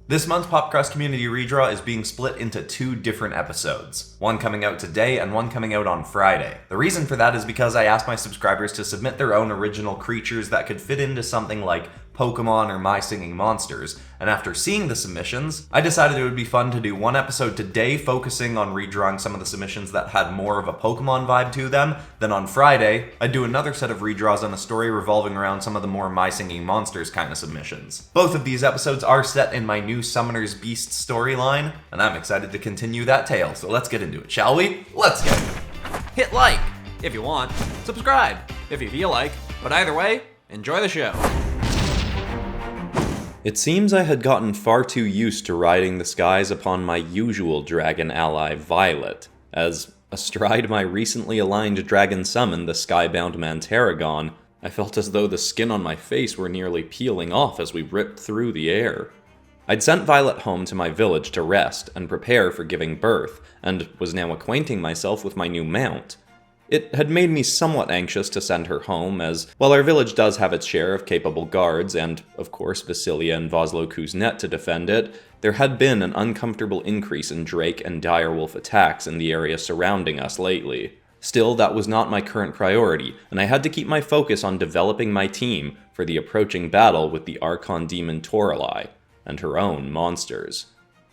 This month's PopCross Community Redraw is being split into two different episodes, one coming out today and one coming out on Friday. The reason for that is because I asked my subscribers to submit their own original creatures that could fit into something like Pokemon or My Singing Monsters, and after seeing the submissions, I decided it would be fun to do one episode today focusing on redrawing some of the submissions that had more of a Pokemon vibe to them. Then on Friday, I'd do another set of redraws on a story revolving around some of the more My Singing Monsters kind of submissions. Both of these episodes are set in my new Summoner's Beast storyline, and I'm excited to continue that tale, so let's get into it, shall we? Let's get it! Hit like if you want, subscribe if you feel like, but either way, enjoy the show. It seems I had gotten far too used to riding the skies upon my usual dragon ally, Violet, as, astride my recently aligned dragon summon, the skybound Mantaragon, I felt as though the skin on my face were nearly peeling off as we ripped through the air. I'd sent Violet home to my village to rest and prepare for giving birth, and was now acquainting myself with my new mount. It had made me somewhat anxious to send her home, as, while our village does have its share of capable guards, and, of course, Basilia and Voslo Kuznet to defend it, there had been an uncomfortable increase in Drake and Direwolf attacks in the area surrounding us lately. Still, that was not my current priority, and I had to keep my focus on developing my team for the approaching battle with the Archon Demon Toralei, and her own monsters.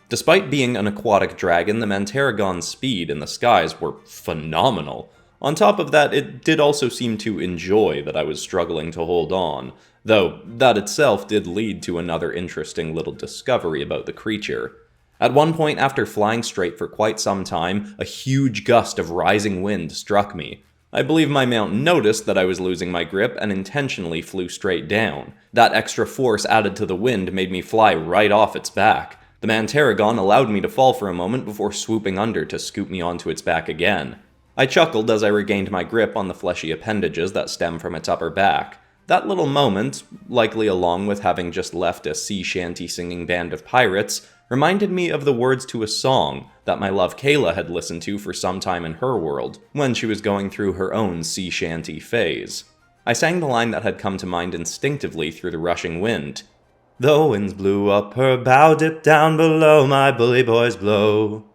Despite being an aquatic dragon, the Mantaragon's speed in the skies were phenomenal. On top of that, it did also seem to enjoy that I was struggling to hold on, though that itself did lead to another interesting little discovery about the creature. At one point, after flying straight for quite some time, a huge gust of rising wind struck me. I believe my mount noticed that I was losing my grip and intentionally flew straight down. That extra force added to the wind made me fly right off its back. The Mantaragon allowed me to fall for a moment before swooping under to scoop me onto its back again. I chuckled as I regained my grip on the fleshy appendages that stem from its upper back. That little moment, likely along with having just left a sea shanty singing band of pirates, reminded me of the words to a song that my love Kayla had listened to for some time in her world, when she was going through her own sea shanty phase. I sang the line that had come to mind instinctively through the rushing wind. The winds blew up her bow, dipped down below, my bully boys blow.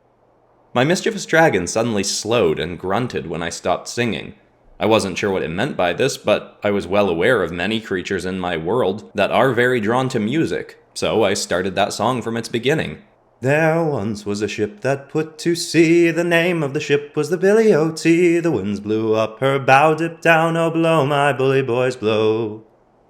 My mischievous dragon suddenly slowed and grunted when I stopped singing. I wasn't sure what it meant by this, but I was well aware of many creatures in my world that are very drawn to music, so I started that song from its beginning. There once was a ship that put to sea, the name of the ship was the Billy O.T. The winds blew up her bow, dipped down, oh blow, my bully boys blow.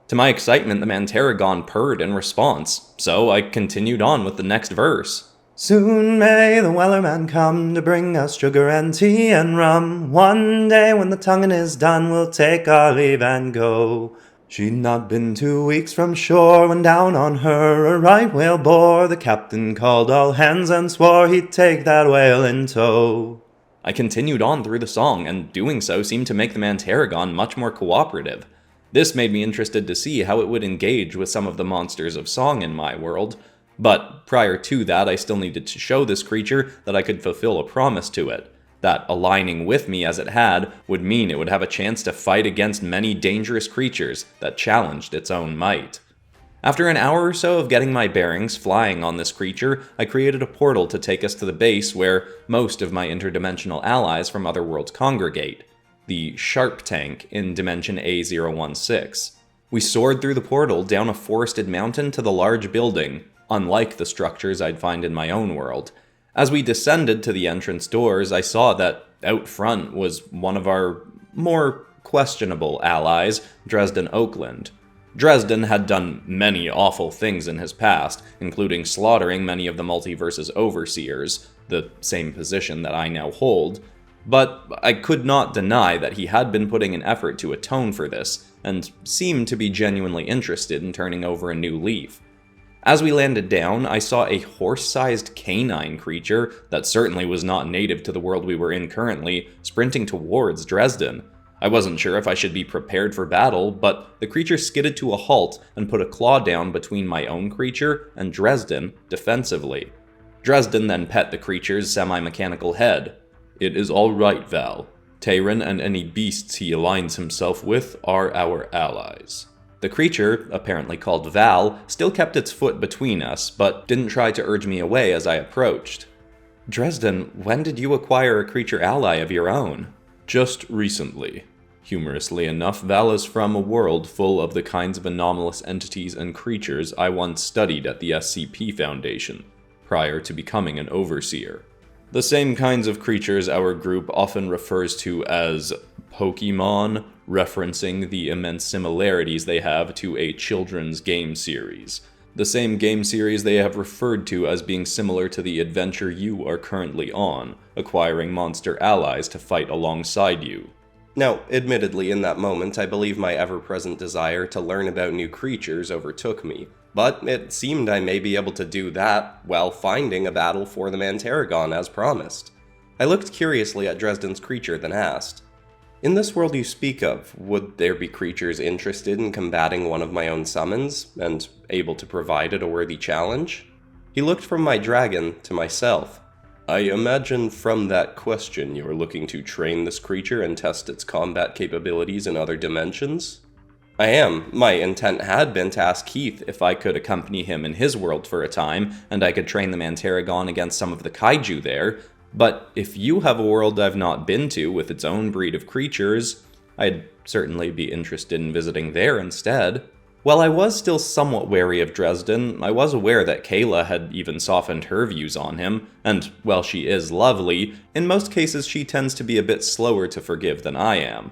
To my excitement, the Mantaragon purred in response, so I continued on with the next verse. Soon may the Wellerman come to bring us sugar and tea and rum. One day when the tonguing is done, we'll take our leave and go. She'd not been 2 weeks from shore when down on her a right whale bore. The captain called all hands and swore he'd take that whale in tow. I continued on through the song, and doing so seemed to make the Mantaragon much more cooperative. This made me interested to see how it would engage with some of the monsters of song in my world. But prior to that, I still needed to show this creature that I could fulfill a promise to it. That aligning with me as it had would mean it would have a chance to fight against many dangerous creatures that challenged its own might. After an hour or so of getting my bearings flying on this creature, I created a portal to take us to the base where most of my interdimensional allies from other worlds congregate, the Sharp Tank in Dimension A016. We soared through the portal down a forested mountain to the large building, unlike the structures I'd find in my own world. As we descended to the entrance doors, I saw that out front was one of our more questionable allies, Dresden Oakland. Dresden had done many awful things in his past, including slaughtering many of the Multiverse's overseers, the same position that I now hold, but I could not deny that he had been putting an effort to atone for this, and seemed to be genuinely interested in turning over a new leaf. As we landed down, I saw a horse-sized canine creature that certainly was not native to the world we were in currently, sprinting towards Dresden. I wasn't sure if I should be prepared for battle, but the creature skidded to a halt and put a claw down between my own creature and Dresden defensively. Dresden then pet the creature's semi-mechanical head. It is all right, Val. Tayrun and any beasts he aligns himself with are our allies. The creature, apparently called Val, still kept its foot between us, but didn't try to urge me away as I approached. Dresden, when did you acquire a creature ally of your own? Just recently. Humorously enough, Val is from a world full of the kinds of anomalous entities and creatures I once studied at the SCP Foundation, prior to becoming an overseer. The same kinds of creatures our group often refers to as Pokemon, referencing the immense similarities they have to a children's game series. The same game series they have referred to as being similar to the adventure you are currently on, acquiring monster allies to fight alongside you. Now, admittedly, in that moment, I believe my ever-present desire to learn about new creatures overtook me, but it seemed I may be able to do that while finding a battle for the Mantaragon as promised. I looked curiously at Dresden's creature, then asked, "In this world you speak of, would there be creatures interested in combating one of my own summons, and able to provide it a worthy challenge?" He looked from my dragon to myself. "I imagine from that question you're looking to train this creature and test its combat capabilities in other dimensions?" "I am. My intent had been to ask Keith if I could accompany him in his world for a time, and I could train the Mantaragon against some of the kaiju there, but if you have a world I've not been to with its own breed of creatures, I'd certainly be interested in visiting there instead." While I was still somewhat wary of Dresden, I was aware that Kayla had even softened her views on him, and while she is lovely, in most cases she tends to be a bit slower to forgive than I am.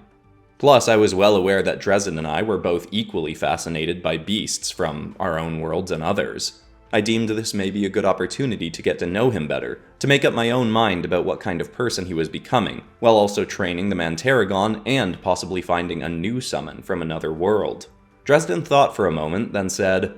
Plus, I was well aware that Dresden and I were both equally fascinated by beasts from our own worlds and others. I deemed this may be a good opportunity to get to know him better, to make up my own mind about what kind of person he was becoming, while also training the Mantaragon and possibly finding a new summon from another world. Dresden thought for a moment, then said,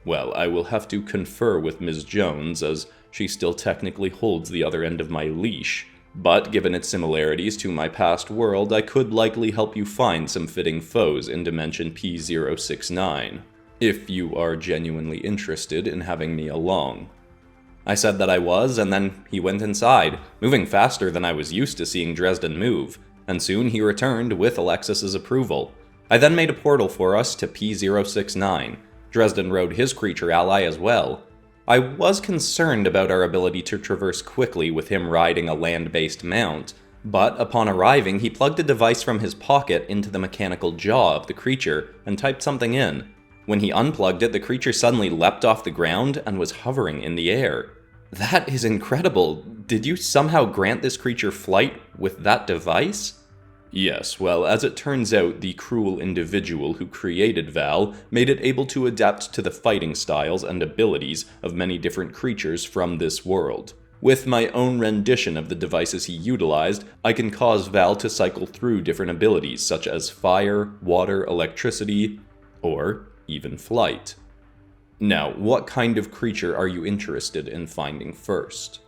"Well, I will have to confer with Ms. Jones, as she still technically holds the other end of my leash. But given its similarities to my past world, I could likely help you find some fitting foes in Dimension P069, if you are genuinely interested in having me along." I said that I was, and then he went inside, moving faster than I was used to seeing Dresden move, and soon he returned with Alexis's approval. I then made a portal for us to P069. Dresden rode his creature ally as well. I was concerned about our ability to traverse quickly with him riding a land-based mount, but upon arriving he plugged a device from his pocket into the mechanical jaw of the creature and typed something in. When he unplugged it, the creature suddenly leapt off the ground and was hovering in the air. That is incredible. Did you somehow grant this creature flight with that device? Yes, well, as it turns out, the cruel individual who created Val made it able to adapt to the fighting styles and abilities of many different creatures from this world. With my own rendition of the devices he utilized, I can cause Val to cycle through different abilities such as fire, water, electricity, or even flight. Now, what kind of creature are you interested in finding first?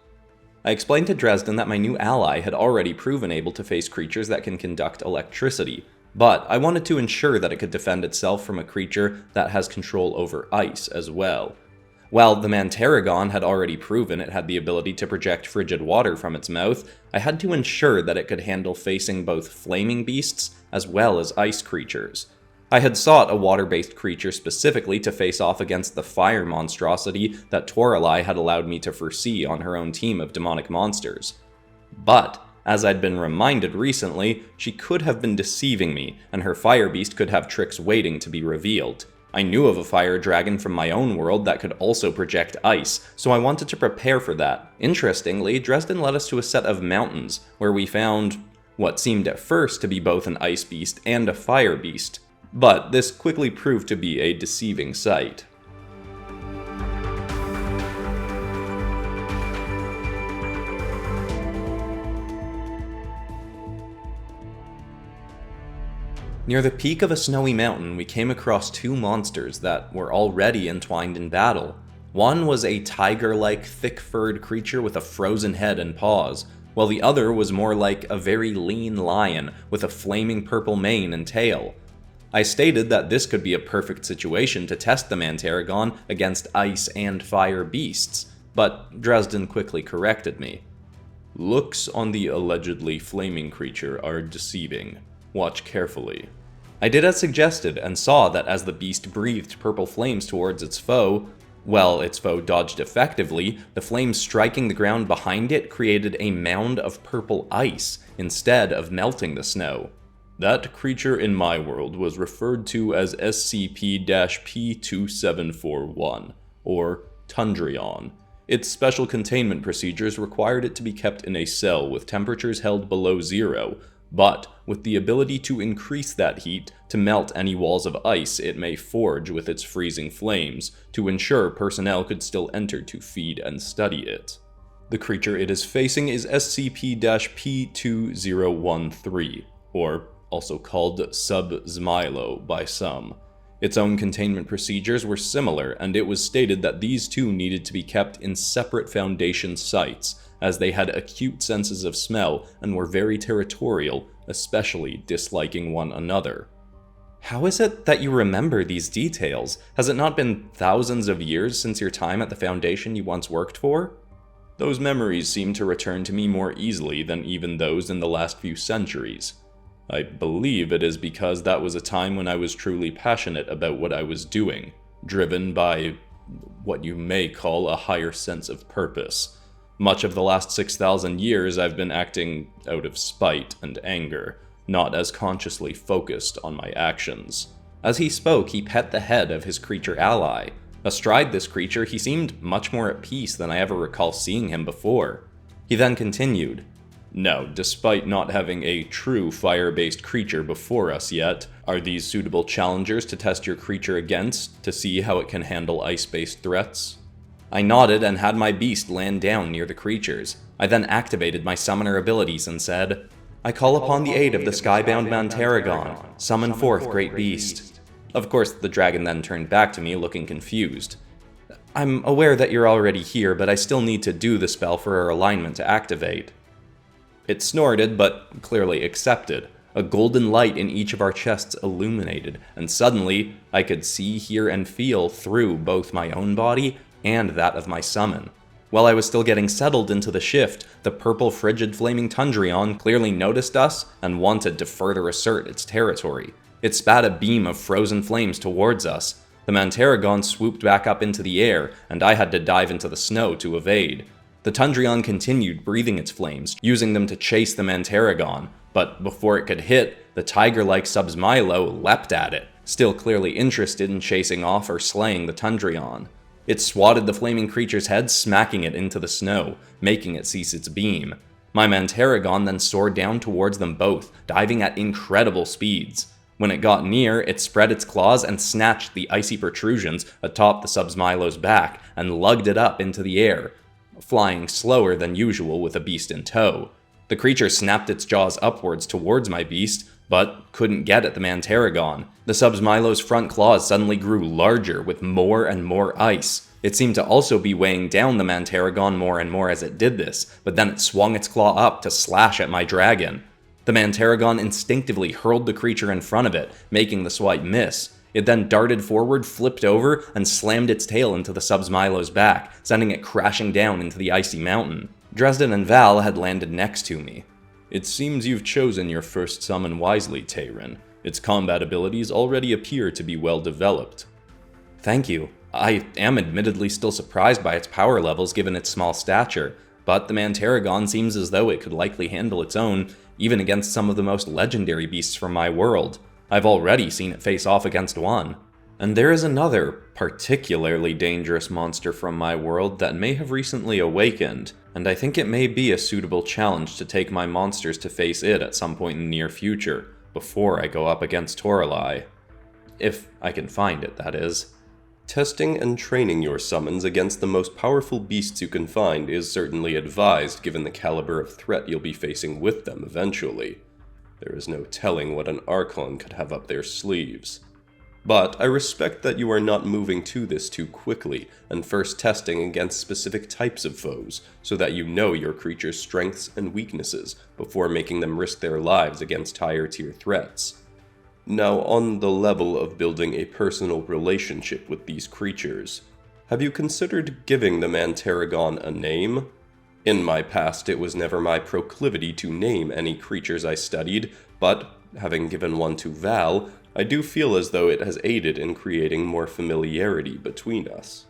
I explained to Dresden that my new ally had already proven able to face creatures that can conduct electricity, but I wanted to ensure that it could defend itself from a creature that has control over ice as well. While the Mantaragon had already proven it had the ability to project frigid water from its mouth, I had to ensure that it could handle facing both flaming beasts as well as ice creatures. I had sought a water-based creature specifically to face off against the fire monstrosity that Toralei had allowed me to foresee on her own team of demonic monsters. But, as I'd been reminded recently, she could have been deceiving me, and her fire beast could have tricks waiting to be revealed. I knew of a fire dragon from my own world that could also project ice, so I wanted to prepare for that. Interestingly, Dresden led us to a set of mountains, where we found what seemed at first to be both an ice beast and a fire beast. But this quickly proved to be a deceiving sight. Near the peak of a snowy mountain, we came across two monsters that were already entwined in battle. One was a tiger-like, thick-furred creature with a frozen head and paws, while the other was more like a very lean lion with a flaming purple mane and tail. I stated that this could be a perfect situation to test the Mantaragon against ice and fire beasts, but Dresden quickly corrected me. Looks on the allegedly flaming creature are deceiving. Watch carefully. I did as suggested and saw that as the beast breathed purple flames towards its foe, its foe dodged effectively, the flames striking the ground behind it created a mound of purple ice instead of melting the snow. That creature in my world was referred to as SCP-P2741, or Tundrion. Its special containment procedures required it to be kept in a cell with temperatures held below zero, but with the ability to increase that heat to melt any walls of ice it may forge with its freezing flames, to ensure personnel could still enter to feed and study it. The creature it is facing is SCP-P2013, or also called Subzmilo by some. Its own containment procedures were similar, and it was stated that these two needed to be kept in separate Foundation sites, as they had acute senses of smell and were very territorial, especially disliking one another. How is it that you remember these details? Has it not been thousands of years since your time at the Foundation you once worked for? Those memories seem to return to me more easily than even those in the last few centuries. I believe it is because that was a time when I was truly passionate about what I was doing, driven by what you may call a higher sense of purpose. Much of the last 6,000 years I've been acting out of spite and anger, not as consciously focused on my actions. As he spoke, he pet the head of his creature ally. Astride this creature, he seemed much more at peace than I ever recall seeing him before. He then continued, "No, despite not having a true fire-based creature before us yet, are these suitable challengers to test your creature against, to see how it can handle ice-based threats?" I nodded and had my beast land down near the creatures. I then activated my summoner abilities and said, "I call upon the aid of the skybound Mantarragon. Summon forth, great beast." Of course, the dragon then turned back to me, looking confused. "I'm aware that you're already here, but I still need to do the spell for our alignment to activate." It snorted, but clearly accepted. A golden light in each of our chests illuminated, and suddenly, I could see, hear, and feel through both my own body and that of my summon. While I was still getting settled into the shift, the purple frigid flaming Tundrion clearly noticed us and wanted to further assert its territory. It spat a beam of frozen flames towards us. The Mantarragon swooped back up into the air, and I had to dive into the snow to evade. The Tundrion continued breathing its flames, using them to chase the Mantarragon, but before it could hit, the tiger-like Subzmilo leapt at it, still clearly interested in chasing off or slaying the Tundrion. It swatted the flaming creature's head, smacking it into the snow, making it cease its beam. My Mantarragon then soared down towards them both, diving at incredible speeds. When it got near, it spread its claws and snatched the icy protrusions atop the Subzmilo's back and lugged it up into the air, flying slower than usual with a beast in tow. The creature snapped its jaws upwards towards my beast, but couldn't get at the Mantarragon. The Subzmilo's front claws suddenly grew larger with more and more ice. It seemed to also be weighing down the Mantarragon more and more as it did this, but then it swung its claw up to slash at my dragon. The Mantarragon instinctively hurled the creature in front of it, making the swipe miss. It then darted forward, flipped over, and slammed its tail into the Subzmilo's back, sending it crashing down into the icy mountain. Dresden and Val had landed next to me. "It seems you've chosen your first summon wisely, Tayrun. Its combat abilities already appear to be well developed." "Thank you. I am admittedly still surprised by its power levels given its small stature, but the Mantarragon seems as though it could likely handle its own, even against some of the most legendary beasts from my world. I've already seen it face off against one. And there is another, particularly dangerous monster from my world that may have recently awakened, and I think it may be a suitable challenge to take my monsters to face it at some point in the near future, before I go up against Toralai. If I can find it, that is. Testing and training your summons against the most powerful beasts you can find is certainly advised given the caliber of threat you'll be facing with them eventually. There is no telling what an Archon could have up their sleeves. But I respect that you are not moving to this too quickly, and first testing against specific types of foes, so that you know your creature's strengths and weaknesses before making them risk their lives against higher tier threats. Now, on the level of building a personal relationship with these creatures, have you considered giving the Mantarragon a name? In my past, it was never my proclivity to name any creatures I studied, but having given one to Val, I do feel as though it has aided in creating more familiarity between us.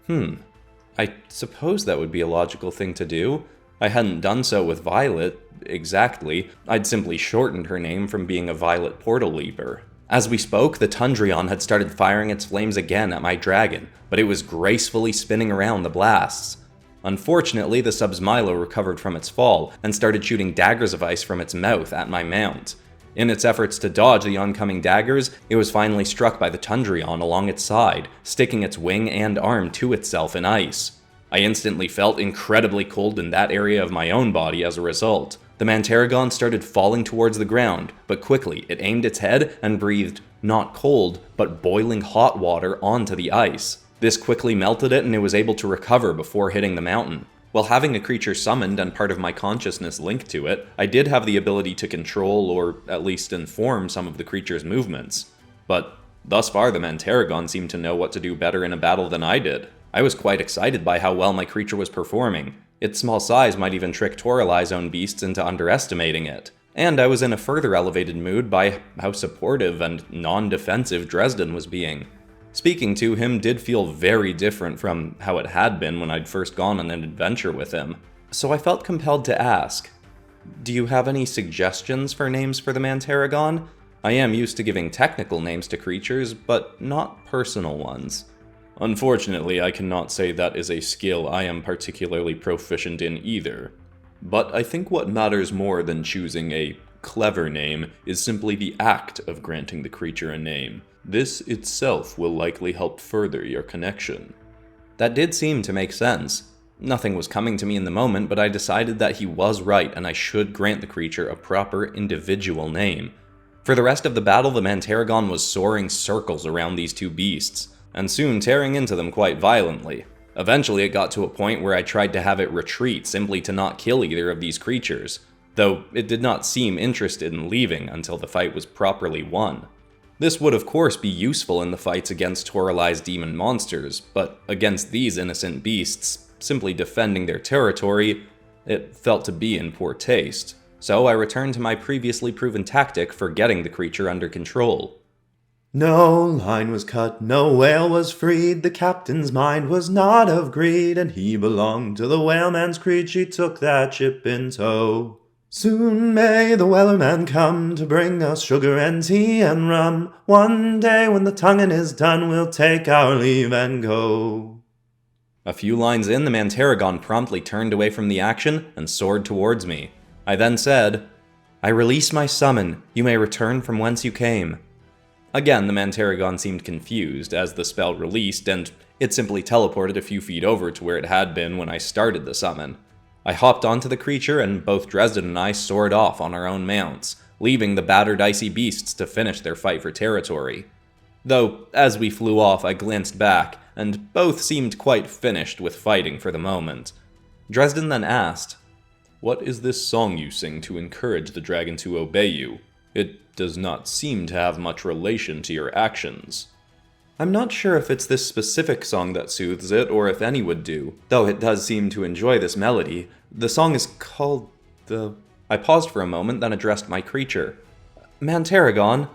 I suppose that would be a logical thing to do. I hadn't done so with Violet, exactly. I'd simply shortened her name from being a Violet Portal Leaper. As we spoke, the Tundrion had started firing its flames again at my dragon, but it was gracefully spinning around the blasts. Unfortunately, the Subzmilo recovered from its fall and started shooting daggers of ice from its mouth at my mount. In its efforts to dodge the oncoming daggers, it was finally struck by the Tundrion along its side, sticking its wing and arm to itself in ice. I instantly felt incredibly cold in that area of my own body as a result. The Mantaragon started falling towards the ground, but quickly it aimed its head and breathed not cold, but boiling hot water onto the ice. This quickly melted it and it was able to recover before hitting the mountain. While having a creature summoned and part of my consciousness linked to it, I did have the ability to control or at least inform some of the creature's movements. But thus far the Mantaragon seemed to know what to do better in a battle than I did. I was quite excited by how well my creature was performing. Its small size might even trick Toralai's own beasts into underestimating it. And I was in a further elevated mood by how supportive and non-defensive Dresden was being. Speaking to him did feel very different from how it had been when I'd first gone on an adventure with him. So I felt compelled to ask, do you have any suggestions for names for the Mantaragon? I am used to giving technical names to creatures, but not personal ones. Unfortunately, I cannot say that is a skill I am particularly proficient in either. But I think what matters more than choosing a clever name is simply the act of granting the creature a name. This itself will likely help further your connection. That did seem to make sense. Nothing was coming to me in the moment, but I decided that he was right and I should grant the creature a proper individual name. For the rest of the battle, the Mantaragon was soaring circles around these two beasts, and soon tearing into them quite violently. Eventually it got to a point where I tried to have it retreat simply to not kill either of these creatures, though it did not seem interested in leaving until the fight was properly won. This would of course be useful in the fights against Toralai's demon monsters, but against these innocent beasts, simply defending their territory, it felt to be in poor taste. So I returned to my previously proven tactic for getting the creature under control. No line was cut, no whale was freed, the captain's mind was not of greed, and he belonged to the whaleman's creed, she took that ship in tow. Soon may the Wellerman come to bring us sugar and tea and rum. One day when the tonguing is done, we'll take our leave and go. A few lines in, the Mantaragon promptly turned away from the action and soared towards me. I then said, "I release my summon. You may return from whence you came." Again, the Mantaragon seemed confused as the spell released, and it simply teleported a few feet over to where it had been when I started the summon. I hopped onto the creature, and both Dresden and I soared off on our own mounts, leaving the battered icy beasts to finish their fight for territory. Though, as we flew off, I glanced back, and both seemed quite finished with fighting for the moment. Dresden then asked, "What is this song you sing to encourage the dragon to obey you? It does not seem to have much relation to your actions." I'm not sure if it's this specific song that soothes it, or if any would do, though it does seem to enjoy this melody. The song is called the... I paused for a moment, then addressed my creature. "Mantaragon,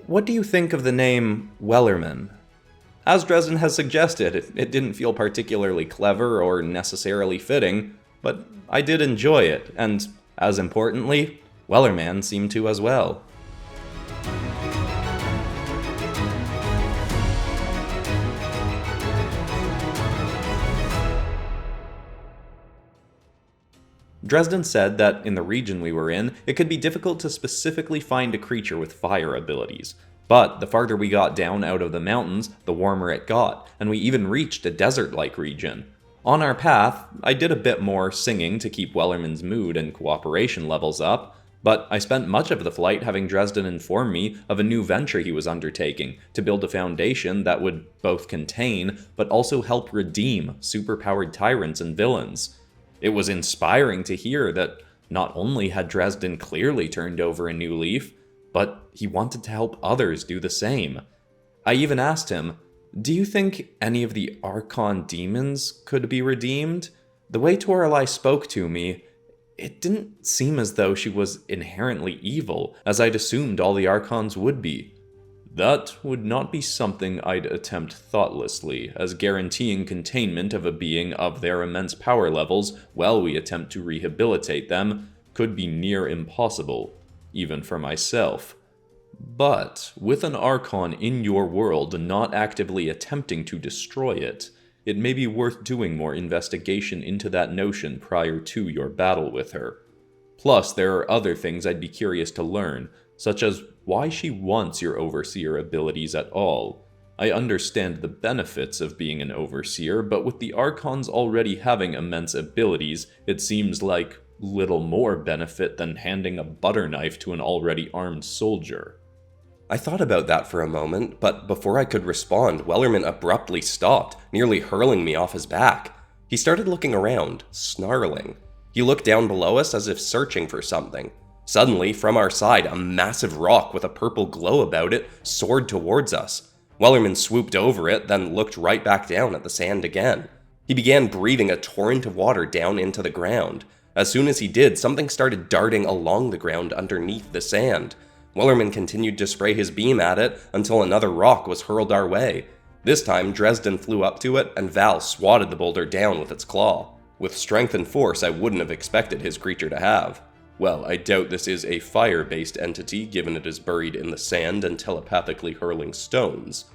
what do you think of the name Wellerman?" As Dresden has suggested, it didn't feel particularly clever or necessarily fitting, but I did enjoy it, and, as importantly, Wellerman seemed to as well. Dresden said that in the region we were in, it could be difficult to specifically find a creature with fire abilities. But the farther we got down out of the mountains, the warmer it got, and we even reached a desert-like region. On our path, I did a bit more singing to keep Wellerman's mood and cooperation levels up, but I spent much of the flight having Dresden inform me of a new venture he was undertaking to build a foundation that would both contain, but also help redeem superpowered tyrants and villains. It was inspiring to hear that not only had Dresden clearly turned over a new leaf, but he wanted to help others do the same. I even asked him, "Do you think any of the Archon demons could be redeemed? The way Toralai spoke to me, it didn't seem as though she was inherently evil, as I'd assumed all the Archons would be." That would not be something I'd attempt thoughtlessly, as guaranteeing containment of a being of their immense power levels while we attempt to rehabilitate them could be near impossible, even for myself. But with an Archon in your world not actively attempting to destroy it, it may be worth doing more investigation into that notion prior to your battle with her. Plus, there are other things I'd be curious to learn, such as why she wants your Overseer abilities at all. I understand the benefits of being an Overseer, but with the Archons already having immense abilities, it seems like little more benefit than handing a butter knife to an already armed soldier. I thought about that for a moment, but before I could respond, Wellerman abruptly stopped, nearly hurling me off his back. He started looking around, snarling. He looked down below us as if searching for something. Suddenly, from our side, a massive rock with a purple glow about it soared towards us. Wellerman swooped over it, then looked right back down at the sand again. He began breathing a torrent of water down into the ground. As soon as he did, something started darting along the ground underneath the sand. Wellerman continued to spray his beam at it until another rock was hurled our way. This time, Dresden flew up to it, and Val swatted the boulder down with its claw. With strength and force I wouldn't have expected his creature to have. Well, I doubt this is a fire-based entity, given it is buried in the sand and telepathically hurling stones.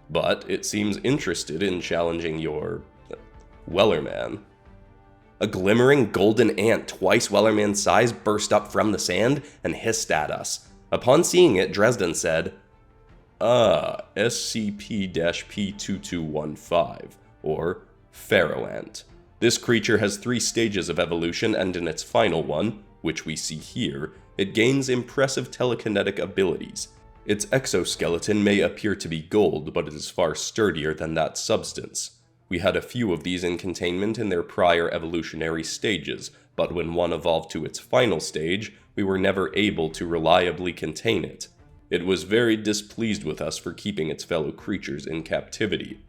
But it seems interested in challenging your Wellerman. A glimmering golden ant twice Wellerman's size burst up from the sand and hissed at us. Upon seeing it, Dresden said, SCP-P2215, or Pharohant. This creature has 3 stages of evolution, and in its final one, which we see here, it gains impressive telekinetic abilities. Its exoskeleton may appear to be gold, but it is far sturdier than that substance. We had a few of these in containment in their prior evolutionary stages, but when one evolved to its final stage, we were never able to reliably contain it. It was very displeased with us for keeping its fellow creatures in captivity.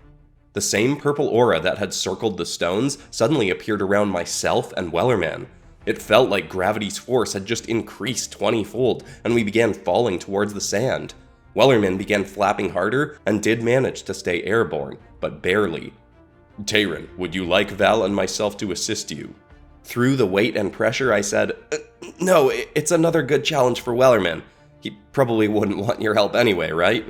The same purple aura that had circled the stones suddenly appeared around myself and Wellerman. It felt like gravity's force had just increased 20-fold, and we began falling towards the sand. Wellerman began flapping harder and did manage to stay airborne, but barely. Tayrun, would you like Val and myself to assist you? Through the weight and pressure, I said, No, it's another good challenge for Wellerman. He probably wouldn't want your help anyway, right?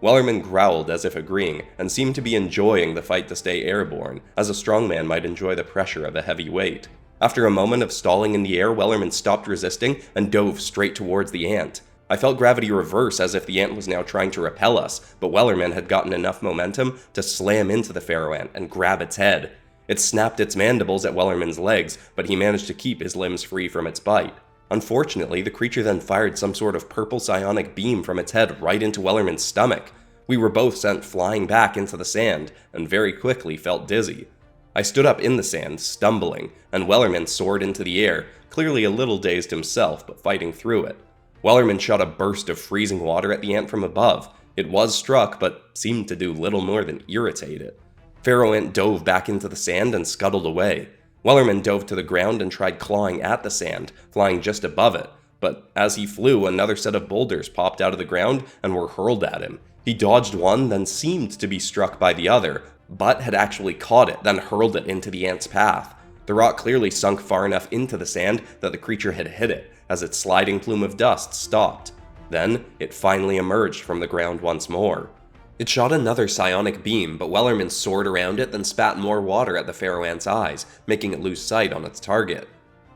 Wellerman growled as if agreeing, and seemed to be enjoying the fight to stay airborne, as a strong man might enjoy the pressure of a heavy weight. After a moment of stalling in the air, Wellerman stopped resisting and dove straight towards the ant. I felt gravity reverse as if the ant was now trying to repel us, but Wellerman had gotten enough momentum to slam into the Pharohant and grab its head. It snapped its mandibles at Wellerman's legs, but he managed to keep his limbs free from its bite. Unfortunately, the creature then fired some sort of purple psionic beam from its head right into Wellerman's stomach. We were both sent flying back into the sand, and very quickly felt dizzy. I stood up in the sand, stumbling, and Wellerman soared into the air, clearly a little dazed himself, but fighting through it. Wellerman shot a burst of freezing water at the ant from above. It was struck, but seemed to do little more than irritate it. Pharohant dove back into the sand and scuttled away. Wellerman dove to the ground and tried clawing at the sand, flying just above it, but as he flew, another set of boulders popped out of the ground and were hurled at him. He dodged one, then seemed to be struck by the other, but had actually caught it, then hurled it into the ant's path. The rock clearly sunk far enough into the sand that the creature had hit it, as its sliding plume of dust stopped. Then, it finally emerged from the ground once more. It shot another psionic beam, but Wellerman soared around it, then spat more water at the Pharohant's eyes, making it lose sight on its target.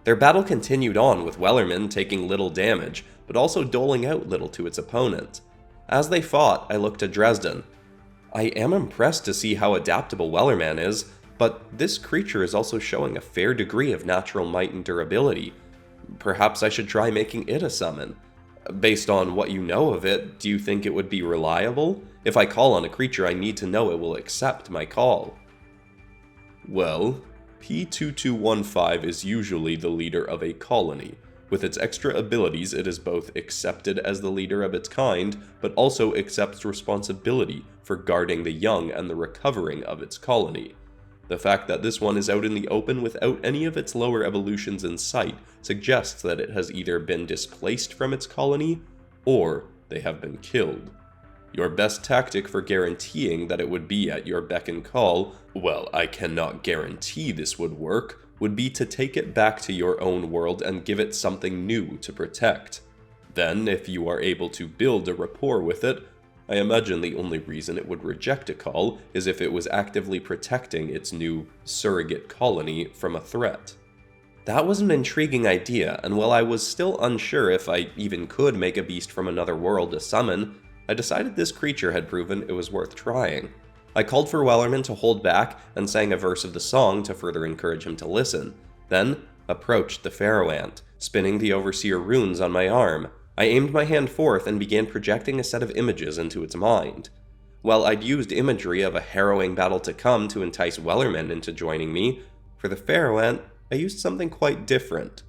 Their battle continued on, with Wellerman taking little damage, but also doling out little to its opponent. As they fought, I looked at Dresden. I am impressed to see how adaptable Wellerman is, but this creature is also showing a fair degree of natural might and durability. Perhaps I should try making it a summon. Based on what you know of it, do you think it would be reliable? If I call on a creature, I need to know it will accept my call. Well, P2215 is usually the leader of a colony. With its extra abilities, it is both accepted as the leader of its kind, but also accepts responsibility for guarding the young and the recovering of its colony. The fact that this one is out in the open without any of its lower evolutions in sight suggests that it has either been displaced from its colony, or they have been killed. Your best tactic for guaranteeing that it would be at your beck and call, well, I cannot guarantee this would work, would be to take it back to your own world and give it something new to protect. Then, if you are able to build a rapport with it, I imagine the only reason it would reject a call is if it was actively protecting its new surrogate colony from a threat. That was an intriguing idea, and while I was still unsure if I even could make a beast from another world to summon, I decided this creature had proven it was worth trying. I called for Wellerman to hold back and sang a verse of the song to further encourage him to listen, then approached the Pharohant, spinning the Overseer runes on my arm. I aimed my hand forth and began projecting a set of images into its mind. While I'd used imagery of a harrowing battle to come to entice Wellerman into joining me, for the Pharohant, I used something quite different.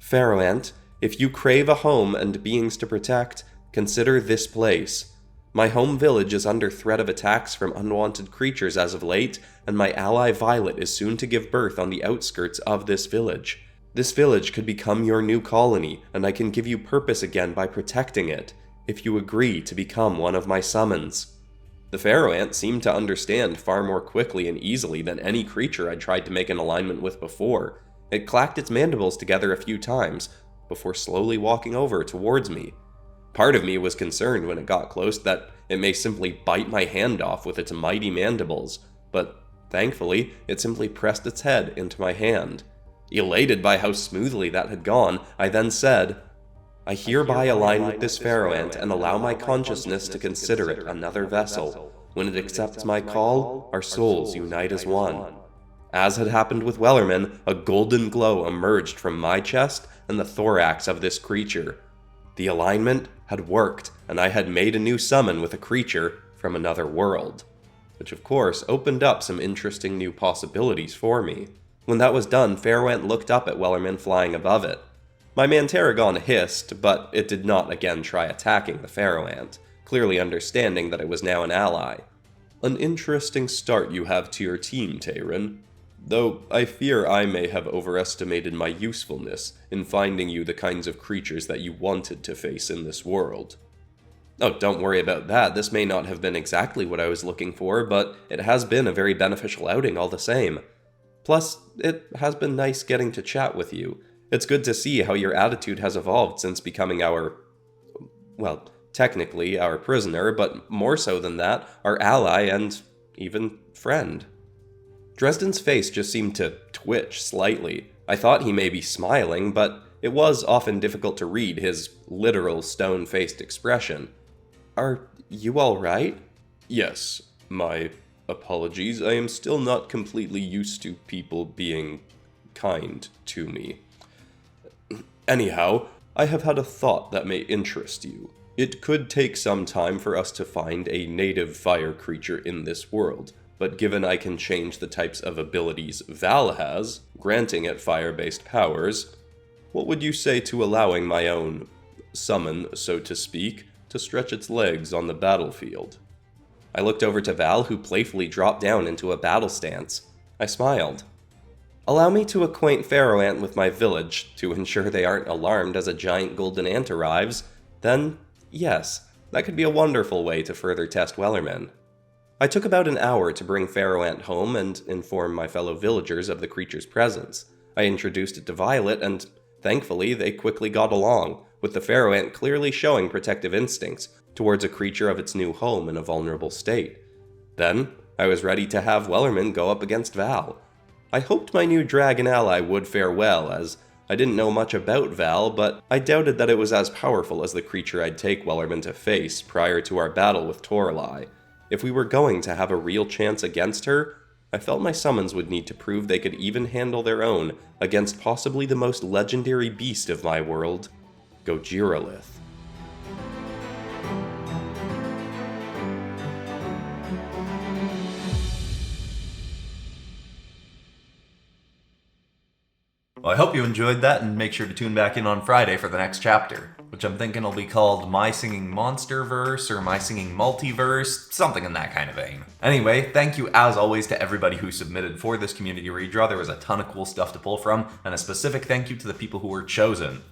Pharohant, if you crave a home and beings to protect, consider this place. My home village is under threat of attacks from unwanted creatures as of late, and my ally Violet is soon to give birth on the outskirts of this village. This village could become your new colony, and I can give you purpose again by protecting it, if you agree to become one of my summons. The Pharohant seemed to understand far more quickly and easily than any creature I'd tried to make an alignment with before. It clacked its mandibles together a few times, before slowly walking over towards me. Part of me was concerned when it got close that it may simply bite my hand off with its mighty mandibles, but thankfully it simply pressed its head into my hand. Elated by how smoothly that had gone, I then said, I hereby align with this Pharohant and allow my consciousness to consider it another vessel. When it accepts my call, our souls unite as one. As had happened with Wellerman, a golden glow emerged from my chest and the thorax of this creature. The alignment had worked, and I had made a new summon with a creature from another world, which of course opened up some interesting new possibilities for me. When that was done, Pharohant looked up at Wellerman flying above it. My Mantaragon hissed, but it did not again try attacking the Pharohant, clearly understanding that it was now an ally. An interesting start you have to your team, Tayrun. Though I fear I may have overestimated my usefulness in finding you the kinds of creatures that you wanted to face in this world. Oh, don't worry about that. This may not have been exactly what I was looking for, but it has been a very beneficial outing all the same. Plus, it has been nice getting to chat with you. It's good to see how your attitude has evolved since becoming well, technically our prisoner, but more so than that, our ally and even friend. Dresden's face just seemed to twitch slightly. I thought he may be smiling, but it was often difficult to read his literal stone-faced expression. Are you all right? Yes, my apologies. I am still not completely used to people being kind to me. Anyhow, I have had a thought that may interest you. It could take some time for us to find a native fire creature in this world, but given I can change the types of abilities Val has, granting it fire-based powers, what would you say to allowing my own summon, so to speak, to stretch its legs on the battlefield? I looked over to Val, who playfully dropped down into a battle stance. I smiled. Allow me to acquaint Pharohant with my village, to ensure they aren't alarmed as a giant golden ant arrives, then, yes, that could be a wonderful way to further test Wellerman. I took about an hour to bring Pharohant home and inform my fellow villagers of the creature's presence. I introduced it to Violet, and thankfully they quickly got along, with the Pharohant clearly showing protective instincts towards a creature of its new home in a vulnerable state. Then, I was ready to have Wellerman go up against Val. I hoped my new dragon ally would fare well, as I didn't know much about Val, but I doubted that it was as powerful as the creature I'd take Wellerman to face prior to our battle with Toralai. If we were going to have a real chance against her, I felt my summons would need to prove they could even handle their own against possibly the most legendary beast of my world, Gojiralith. Well, I hope you enjoyed that, and make sure to tune back in on Friday for the next chapter, which I'm thinking will be called My Singing Monsterverse or My Singing Multiverse, something in that kind of vein. Anyway, thank you as always to everybody who submitted for this community redraw. There was a ton of cool stuff to pull from, and a specific thank you to the people who were chosen.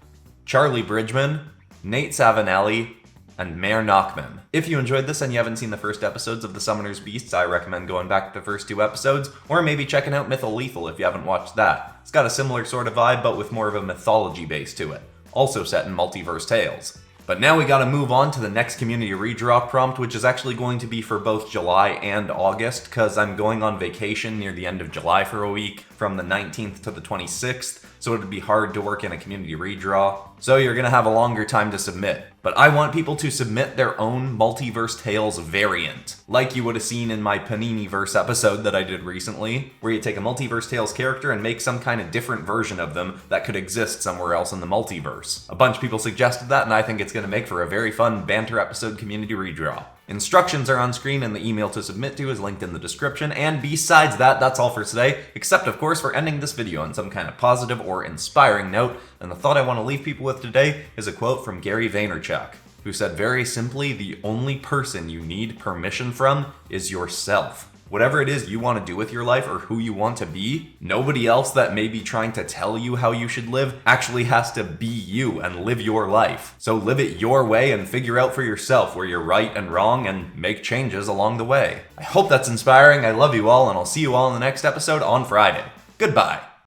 Charlie Bridgman, Nate Savinelli, and Mayor Knockman. If you enjoyed this and you haven't seen the first episodes of The Summoner's Beasts, I recommend going back to the first 2 episodes, or maybe checking out Mythal Lethal if you haven't watched that. It's got a similar sort of vibe, but with more of a mythology base to it, also set in multiverse tales. But now we gotta move on to the next community redraw prompt, which is actually going to be for both July and August, because I'm going on vacation near the end of July for a week, from the 19th to the 26th, so it'd be hard to work in a community redraw. So you're gonna have a longer time to submit. But I want people to submit their own Multiverse Tales variant, like you would have seen in my Panini-verse episode that I did recently, where you take a Multiverse Tales character and make some kind of different version of them that could exist somewhere else in the multiverse. A bunch of people suggested that, and I think it's gonna make for a very fun banter episode community redraw. Instructions are on screen and the email to submit to is linked in the description, and besides that, that's all for today, except of course for ending this video on some kind of positive or inspiring note, and the thought I want to leave people with today is a quote from Gary Vaynerchuk, who said very simply, the only person you need permission from is yourself. Whatever it is you want to do with your life or who you want to be, nobody else that may be trying to tell you how you should live actually has to be you and live your life. So live it your way and figure out for yourself where you're right and wrong and make changes along the way. I hope that's inspiring. I love you all, and I'll see you all in the next episode on Friday. Goodbye.